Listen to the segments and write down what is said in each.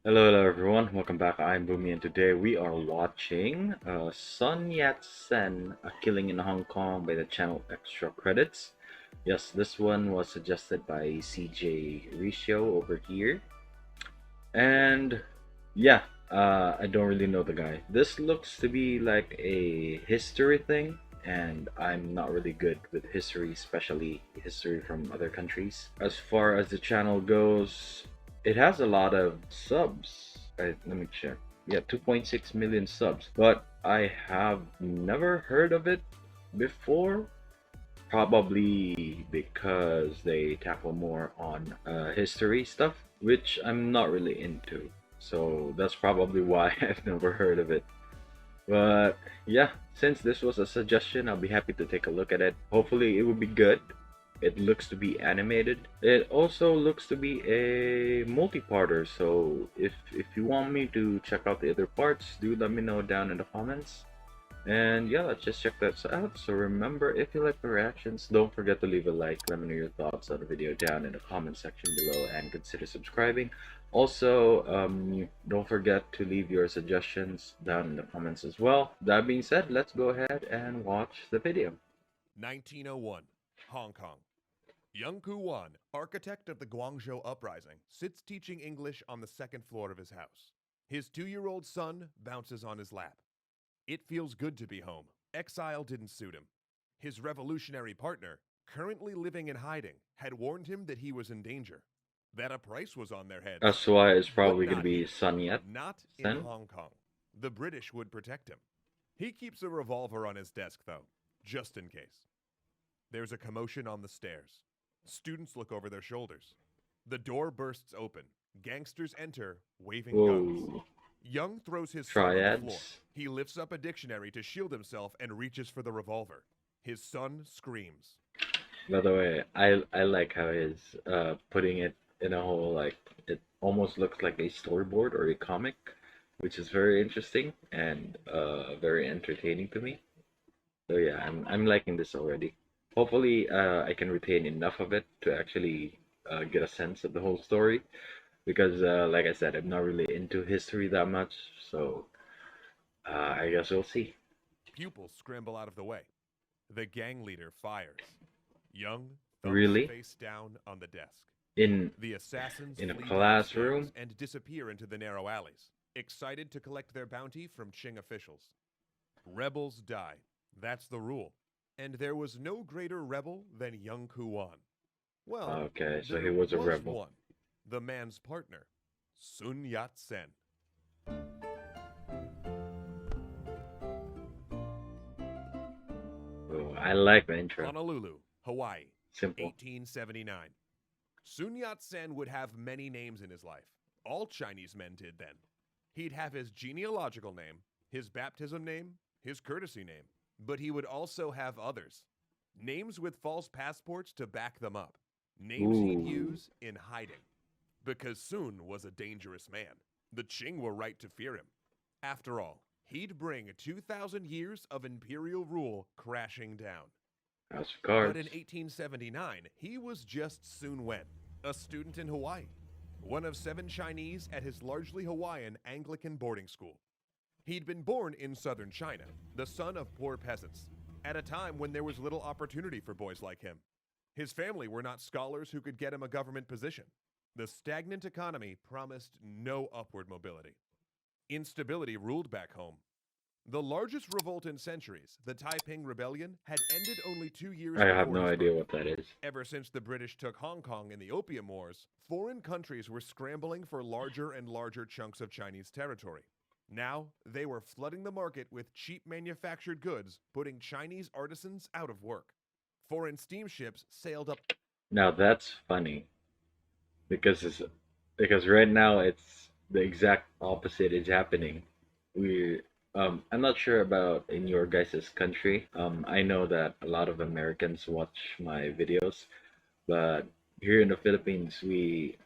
Hello everyone, welcome back. I'm Bumi and today we are watching Sun Yat-sen, A Killing in Hong Kong by the channel Extra Credits. Yes, this one was suggested by CJ Ricio over here. And yeah, I don't really know the guy. This looks to be like a history thing, and I'm not really good with history, especially history from other countries. As far as the channel goes, it has a lot of subs. Let me check. Yeah, 2.6 million subs, but I have never heard of it before. Probably because they tackle more on history stuff, which I'm not really into. So that's probably why I've never heard of it. But yeah, since this was a suggestion, I'll be happy to take a look at it. Hopefully, it will be good. It looks to be animated. It also looks to be a multi-parter. So if you want me to check out the other parts, do let me know down in the comments. And yeah, let's just check that out. So remember, if you like the reactions, don't forget to leave a like, let me know your thoughts on the video down in the comment section below, and consider subscribing. Also, don't forget to leave your suggestions down in the comments as well. That being said, let's go ahead and watch the video. 1901, Hong Kong. Young Koo-wan, architect of the Guangzhou Uprising, sits teaching English on the second floor of his house. His 2-year-old son bounces on his lap. It feels good to be home. Exile didn't suit him. His revolutionary partner, currently living in hiding, had warned him that he was in danger, that a price was on their heads. That's why it's But probably going to not be here. Sun Not in Yat-sen. Hong Kong. The British would protect him. He keeps a revolver on his desk, though, just in case. There's a commotion on the stairs. Students look over their shoulders. The door bursts open. Gangsters enter, waving guns. Whoa, Young throws his son on the floor. triads. He lifts up a dictionary to shield himself and reaches for the revolver. His son screams. By the way, I like how he's putting it in a whole, like, it almost looks like a storyboard or a comic, which is very interesting and very entertaining to me. So yeah, I'm liking this already. Hopefully, I can retain enough of it to actually get a sense of the whole story, because like I said, I'm not really into history that much. So I guess we'll see. Pupils scramble out of the way. The gang leader fires. Young thumps Really, face down on the desk. in The assassins in a flee downstairs classroom? and disappear into the narrow alleys, excited to collect their bounty from Qing officials. Rebels die. That's the rule. And there was no greater rebel than young Kuan. Well, Okay, so he there was a was rebel. one. The man's partner, Sun Yat-sen. Oh, I like the intro. Honolulu, Hawaii, Simple. 1879. Sun Yat-sen would have many names in his life. All Chinese men did then. He'd have his genealogical name, his baptism name, his courtesy name, but he would also have others. Names with false passports to back them up. Names he'd Ooh. use in hiding. Because Sun was a dangerous man. The Qing were right to fear him. After all, he'd bring 2,000 years of imperial rule crashing down. House of But Cards. in 1879, he was just Sun Wen, a student in Hawaii, one of 7 Chinese at his largely Hawaiian Anglican boarding school. He'd been born in southern China, the son of poor peasants, at a time when there was little opportunity for boys like him. His family were not scholars who could get him a government position. The stagnant economy promised no upward mobility. Instability ruled back home. The largest revolt in centuries, the Taiping Rebellion, had ended only 2 years I have before no his idea birth. what that is. Ever since the British took Hong Kong in the Opium Wars, foreign countries were scrambling for larger and larger chunks of Chinese territory. Now, they were flooding the market with cheap manufactured goods, putting Chinese artisans out of work. Foreign steamships sailed up. Now that's funny, because because right now it's the exact opposite is happening. We I'm not sure about in your guys' country. I know that a lot of Americans watch my videos, but here in the Philippines we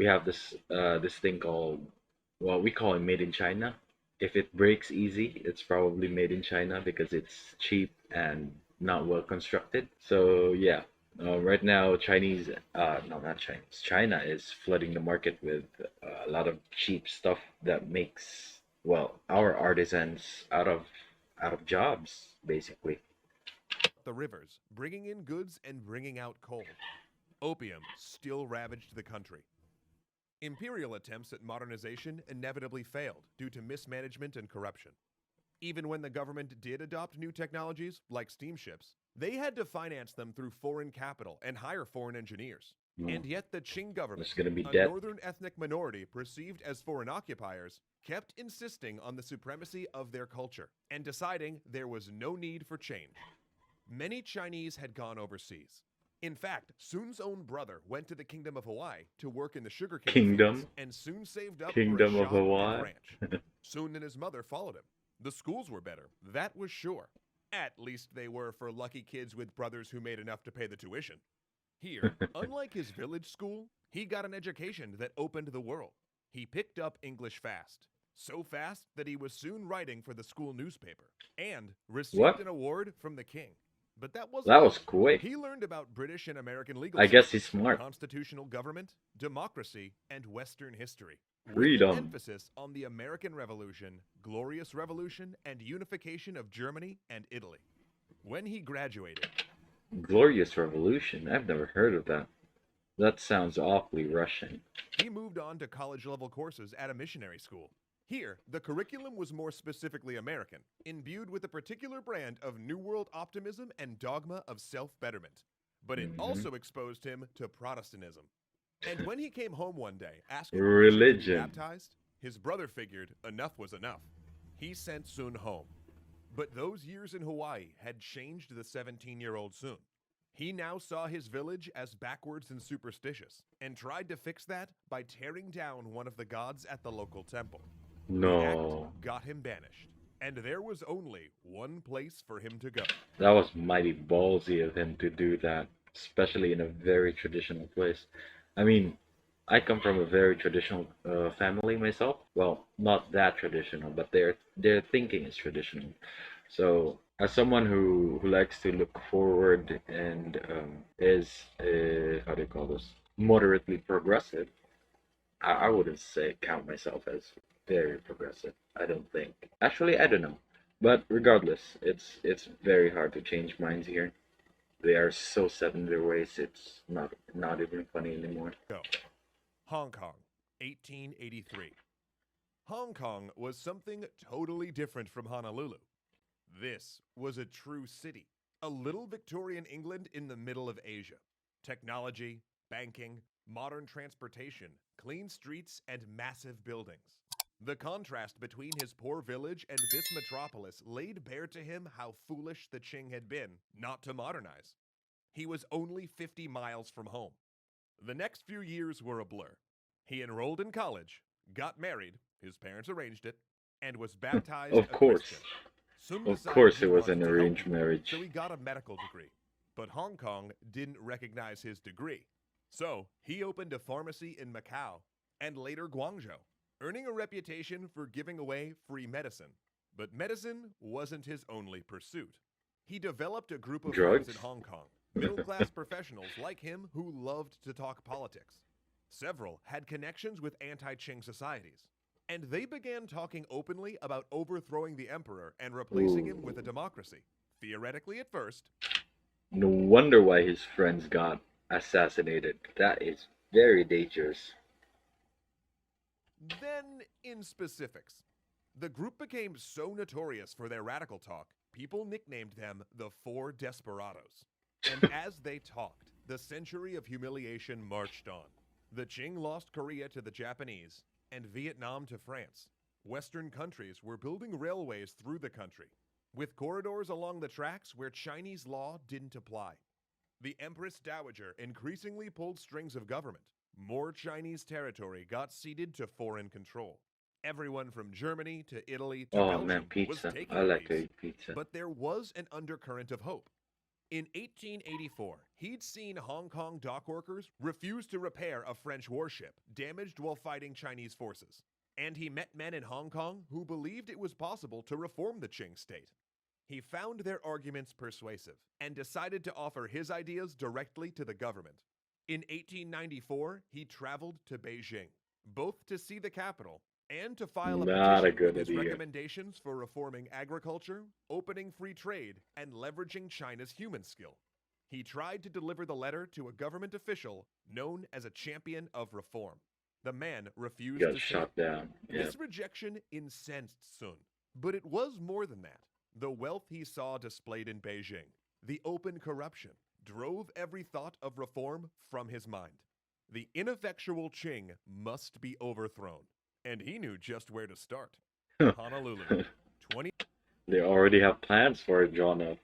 have this thing called, well, we call it made in China. If it breaks easy, it's probably made in China because it's cheap and not well constructed. So yeah, Right now, Chinese, no, not Chinese, China is flooding the market with a lot of cheap stuff that makes, well, our artisans out of jobs, basically. The rivers, bringing in goods and bringing out coal. Opium still ravaged the country. Imperial attempts at modernization inevitably failed due to mismanagement and corruption. Even when the government did adopt new technologies, like steamships, they had to finance them through foreign capital and hire foreign engineers. No, And yet the Qing government, there's gonna be a debt. northern ethnic minority perceived as foreign occupiers, kept insisting on the supremacy of their culture and deciding there was no need for change. Many Chinese had gone overseas. In fact, Sun's own brother went to the Kingdom of Hawaii to work in the sugarcane fields Kingdom, and soon saved up for a Kingdom of shop and Hawaii. ranch. Sun and his mother followed him. The schools were better, that was sure. At least they were for lucky kids with brothers who made enough to pay the tuition. Here, unlike his village school, he got an education that opened the world. He picked up English fast. So fast that he was soon writing for the school newspaper and received What? an award from the king. But that wasn't That was all. quick. He learned about British and American legal I guess systems, he's smart. constitutional government, democracy, and Western history, with an Freedom. emphasis on the American Revolution, Glorious Revolution, and unification of Germany and Italy. When he graduated, Glorious Revolution. I've never heard of that. That sounds awfully Russian. he moved on to college-level courses at a missionary school. Here, the curriculum was more specifically American, imbued with a particular brand of New World optimism and dogma of self-betterment. But it Mhm. also exposed him to Protestantism. And when he came home one day asking permission to be Religion. baptized, his brother figured enough was enough. He sent Sun home. But those years in Hawaii had changed the 17-year-old Sun. He now saw his village as backwards and superstitious, and tried to fix that by tearing down one of the gods at the local temple. The No. act got him banished, and there was only one place for him to go. That was mighty ballsy of him to do that, especially in a very traditional place. I mean, I come from a very traditional family myself. Well, not that traditional, but their thinking is traditional. So, as someone who likes to look forward and is how do you call this, moderately progressive, I wouldn't say count myself as very progressive. I don't think. Actually, I don't know. But regardless, it's very hard to change minds here. They are so set in their ways. It's not even funny anymore. Go. Hong Kong, 1883. Hong Kong was something totally different from Honolulu. This was a true city, a little Victorian England in the middle of Asia. Technology, banking, modern transportation, clean streets, and massive buildings. The contrast between his poor village and this metropolis laid bare to him how foolish the Qing had been not to modernize. He was only 50 miles from home. The next few years were a blur. He enrolled in college, got married, his parents arranged it, and was baptized Of a course. Christian. Sun Of decided course he it was wanted an to help arranged people, marriage. so he got a medical degree. But Hong Kong didn't recognize his degree. So he opened a pharmacy in Macau and later Guangzhou, earning a reputation for giving away free medicine. But medicine wasn't his only pursuit. He developed a group of friends Drugs? in Hong Kong, middle-class professionals like him who loved to talk politics. Several had connections with anti-Qing societies, and they began talking openly about overthrowing the emperor and replacing him with a Ooh. democracy. Theoretically at first, No wonder why his friends got assassinated. That is very dangerous. then in specifics. The group became so notorious for their radical talk, people nicknamed them the Four Desperados. And as they talked, the century of humiliation marched on. The Qing lost Korea to the Japanese and Vietnam to France. Western countries were building railways through the country, with corridors along the tracks where Chinese law didn't apply. The Empress Dowager increasingly pulled strings of government. More Chinese territory got ceded to foreign control. Everyone from Germany to Italy to Oh man, Belgium was pizza. taking I a like to piece. eat pizza. But there was an undercurrent of hope. In 1884, he'd seen Hong Kong dock workers refuse to repair a French warship damaged while fighting Chinese forces. And he met men in Hong Kong who believed it was possible to reform the Qing state. He found their arguments persuasive and decided to offer his ideas directly to the government. In 1894, he traveled to Beijing, both to see the capital and to file a Not a petition with good his idea. recommendations for reforming agriculture, opening free trade, and leveraging China's human skill. He tried to deliver the letter to a government official known as a champion of reform. The man refused Got to see shot it. down. Yeah. This rejection incensed Sun, but it was more than that. The wealth he saw displayed in Beijing, the open corruption, drove every thought of reform from his mind. The ineffectual Qing must be overthrown, and he knew just where to start. Honolulu, 20 They already have plans for it drawn up.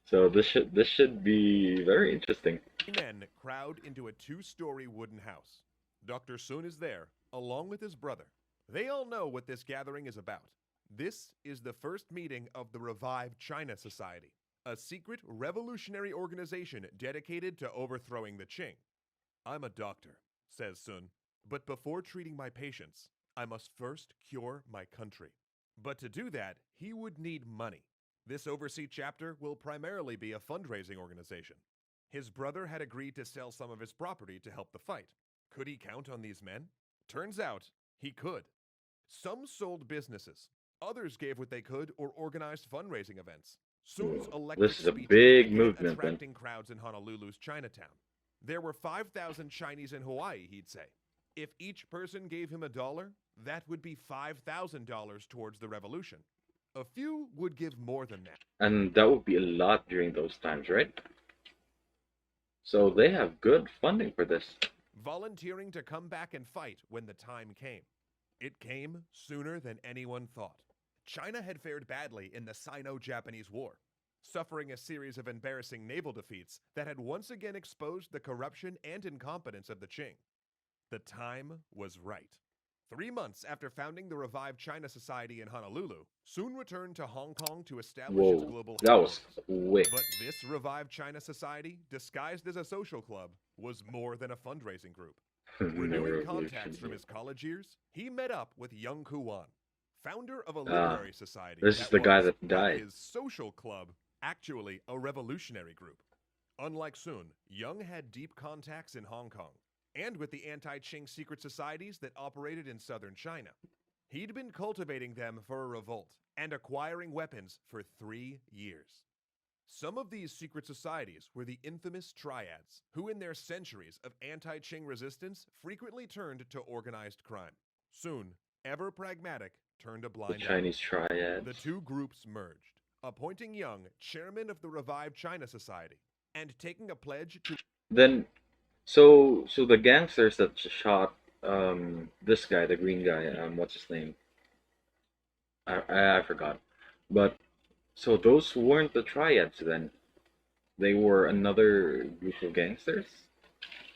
So this should be very interesting. men crowd into a two-story wooden house. Dr. Sun is there, along with his brother. They all know what this gathering is about. This is the first meeting of the Revived China Society, a secret revolutionary organization dedicated to overthrowing the Qing. I'm a doctor, says Sun, but before treating my patients, I must first cure my country. But to do that, he would need money. This overseas chapter will primarily be a fundraising organization. His brother had agreed to sell some of his property to help the fight. Could he count on these men? Turns out, he could. Some sold businesses. Others gave what they could or organized fundraising events. Sun's electric This is a speeches big began movement, then. attracting crowds in Honolulu's Chinatown. There were 5,000 Chinese in Hawaii, he'd say. If each person gave him $1, that would be $5,000 towards the revolution. A few would give more than that. And that would be a lot during those times, right? So they have good funding for this. Volunteering to come back and fight when the time came. It came sooner than anyone thought. China had fared badly in the Sino-Japanese War, suffering a series of embarrassing naval defeats that had once again exposed the corruption and incompetence of the Qing. The time was right. 3 months after founding the Revived China Society in Honolulu, Sun returned to Hong Kong to establish its Whoa, global that was headquarters. quick. But this Revived China Society, disguised as a social club, was more than a fundraising group. Renewing contacts from his college years, he met up with Young Kuan, founder of a literary society. This is the guy that like died. his social club, actually a revolutionary group. Unlike Sun, Young had deep contacts in Hong Kong and with the anti-Qing secret societies that operated in southern China. He'd been cultivating them for a revolt and acquiring weapons for 3 years. Some of these secret societies were the infamous triads, who in their centuries of anti-Qing resistance frequently turned to organized crime. Soon, ever pragmatic, turned a The blind eye. Chinese triads. The two groups merged, appointing Young chairman of the Revived China Society and taking a pledge to Then, so the gangsters that shot this guy, the green guy, what's his name? I forgot. But so those weren't the triads then. They were another group of gangsters.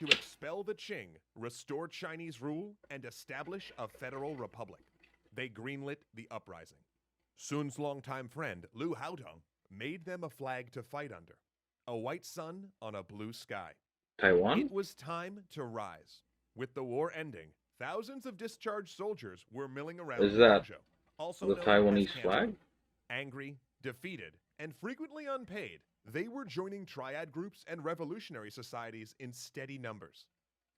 expel the Qing, restore Chinese rule, and establish a federal republic. They greenlit the uprising. Sun's longtime friend, Liu Haodong, made them a flag to fight under. A white sun on a blue sky. Taiwan? It was time to rise. With the war ending, thousands of discharged soldiers were milling around Is that Guangzhou, also the known as Taiwanese Canton. flag? Angry, defeated, and frequently unpaid, they were joining triad groups and revolutionary societies in steady numbers.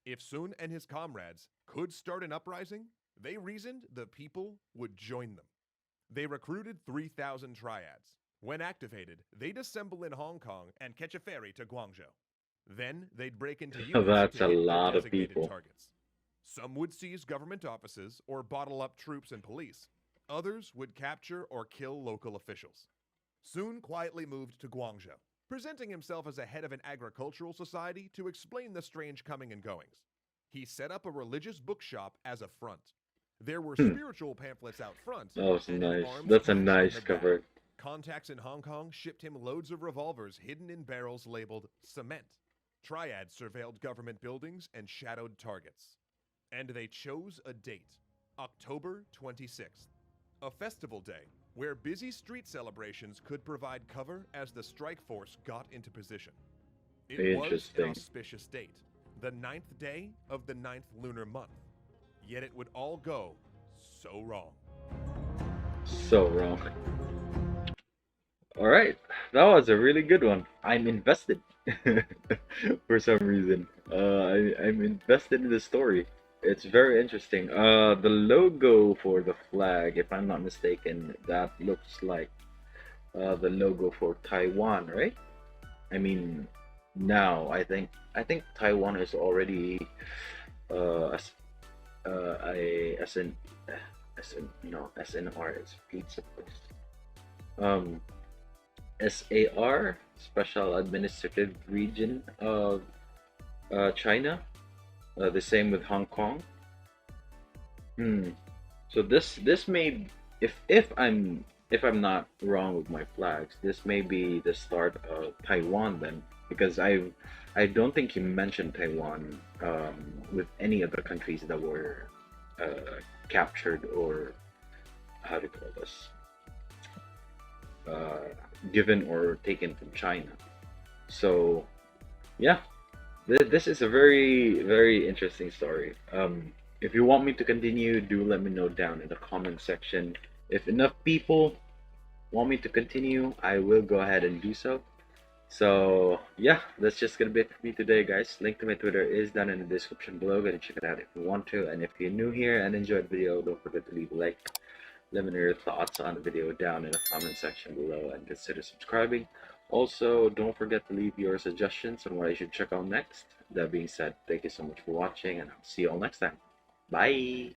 If Sun and his comrades could start an uprising, they reasoned the people would join them. They recruited 3,000 triads. When activated, they'd assemble in Hong Kong and catch a ferry to Guangzhou. Then they'd break into units That's to a hit their lot of designated people. targets. Some would seize government offices or bottle up troops and police. Others would capture or kill local officials. Sun quietly moved to Guangzhou, presenting himself as a head of an agricultural society to explain the strange coming and goings. He set up a religious bookshop as a front. There were spiritual pamphlets out front. That was and nice. arms That's a patched in nice the back. cover. Contacts in Hong Kong shipped him loads of revolvers hidden in barrels labeled cement. Triads surveilled government buildings and shadowed targets. And they chose a date, October 26th, a festival day where busy street celebrations could provide cover as the strike force got into position. It was an Interesting. auspicious date, the 9th day of the 9th lunar month. Yet it would all go so wrong. So wrong. All right, that was a really good one. I'm invested for some reason. I'm invested in the story. It's very interesting. The logo for the flag, if I'm not mistaken, that looks like the logo for Taiwan, right? I mean, now I think Taiwan is already as a SNR is pizza place. Um, SAR, Special Administrative Region of China. The same with Hong Kong. Hmm. So this may, if I'm not wrong with my flags, this may be the start of Taiwan then, because I don't think you mentioned Taiwan with any other countries that were captured or how do you call this, uh, given or taken from China. So yeah, this is a very interesting story. If you want me to continue, do let me know down in the comment section. If enough people want me to continue, I will go ahead and do so. So yeah, that's just gonna be it for me today, guys. Link to my Twitter is down in the description below. Go and check it out if you want to. And if you're new here and enjoyed the video, don't forget to leave a like. Let me know your thoughts on the video down in the comment section below and consider subscribing. Also, don't forget to leave your suggestions on what I should check out next. That being said, thank you so much for watching and I'll see you all next time. Bye!